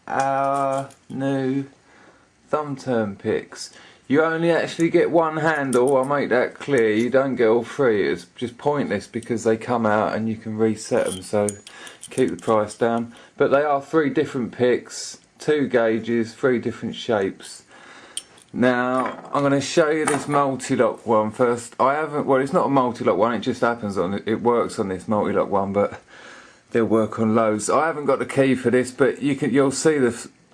Our new thumb turn picks. You only actually get one handle, I'll make that clear. You don't get all three. It's just pointless because they come out and you can reset them, so keep the price down. But they are 3 different picks, 2 gauges, 3 different shapes. Now I'm going to show you this multi-lock one first. Well, it's not a multi-lock one, it just happens on it works on this multi-lock one, but they'll work on loads. I haven't got the key for this, but you'll see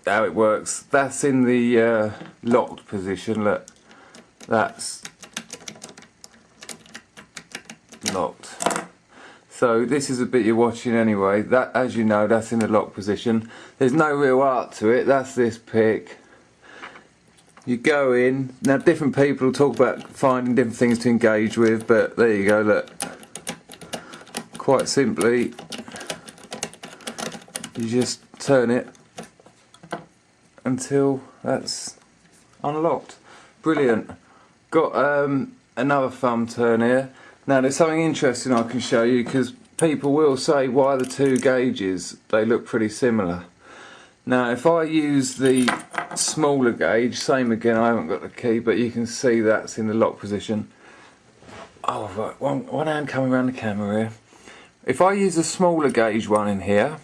how it works. That's in the locked position. Look, that's locked. So this is the bit you're watching anyway. That, as you know, that's in the locked position. There's no real art to it. That's this pick. You go in. Now different people talk about finding different things to engage with, but there you go. Look, quite simply, you just turn it until that's unlocked. Brilliant. Got another thumb turn here. Now there's something interesting I can show you, because people will say, why the two gauges? They look pretty similar. Now if I use the smaller gauge, same again, I haven't got the key, but you can see that's in the lock position. Oh right, one hand coming around the camera here. If I use the smaller gauge one in here,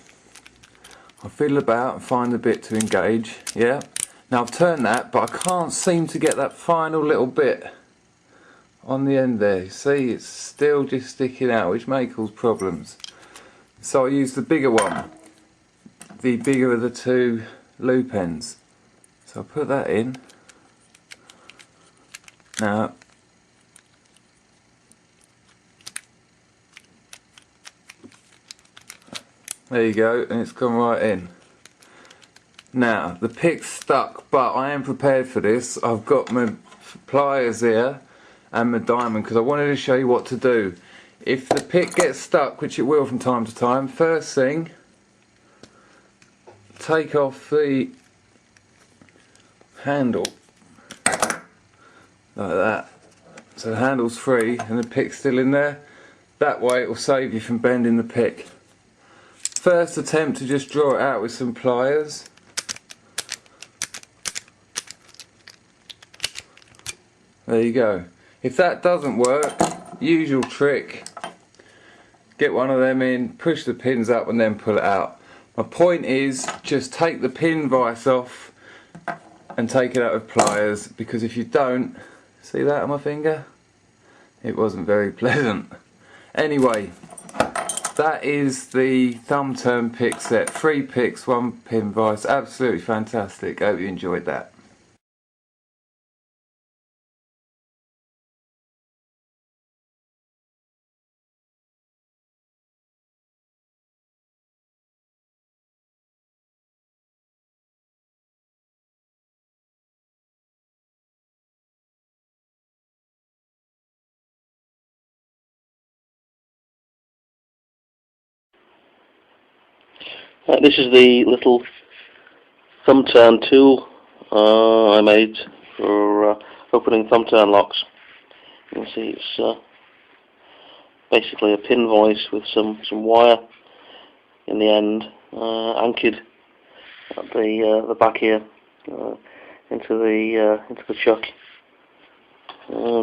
I fiddle about and find the bit to engage, yeah. Now I've turned that, but I can't seem to get that final little bit on the end there. See, it's still just sticking out, which may cause problems. So I use the bigger one, the bigger of the two loop ends. So I'll put that in. Now, there you go, and it's gone right in. Now, the pick's stuck, but I am prepared for this. I've got my pliers here and my diamond, because I wanted to show you what to do. If the pick gets stuck, which it will from time to time, first thing, take off the handle, like that. So the handle's free and the pick's still in there. That way it will save you from bending the pick. First attempt to just draw it out with some pliers. There you go. If that doesn't work, usual trick, get one of them in, push the pins up and then pull it out. My point is, just take the pin vise off and take it out with pliers, because if you don't, see that on my finger? It wasn't very pleasant. Anyway, that is the thumb turn pick set. 3 picks, 1 pin vise. Absolutely fantastic. Hope you enjoyed that. This is the little thumb turn tool I made for opening thumb turn locks. You can see it's basically a pin vise with some wire in the end, anchored at the back here into the chuck.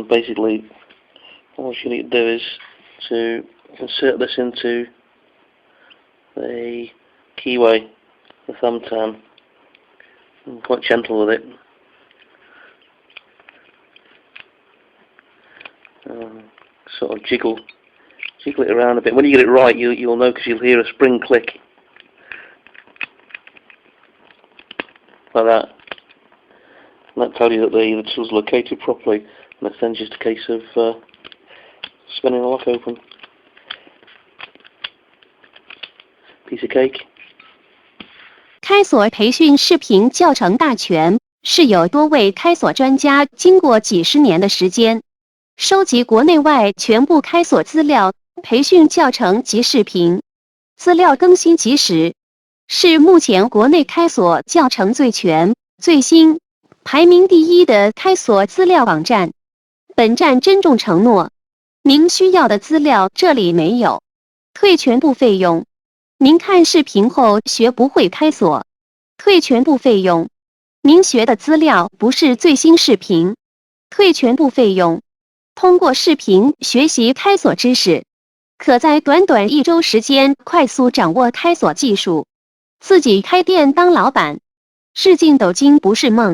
Basically, all you need to do is to insert this into the keyway, the thumb turn. I'm quite gentle with it. Sort of jiggle it around a bit. When you get it right, you'll know, because you'll hear a spring click like that. And that tells you that the tool's located properly, and it's then just a case of spinning the lock open. Piece of cake. 开锁培训视频教程大全是有多位开锁专家经过几十年的时间，收集国内外全部开锁资料，培训教程及视频，资料更新及时，是目前国内开锁教程最全、最新、排名第一的开锁资料网站。本站珍重承诺，您需要的资料这里没有，退全部费用。您看视频后学不会开锁，退全部费用。您学的资料不是最新视频，退全部费用。通过视频学习开锁知识，可在短短1周时间快速掌握开锁技术，自己开店当老板。日进斗金不是梦。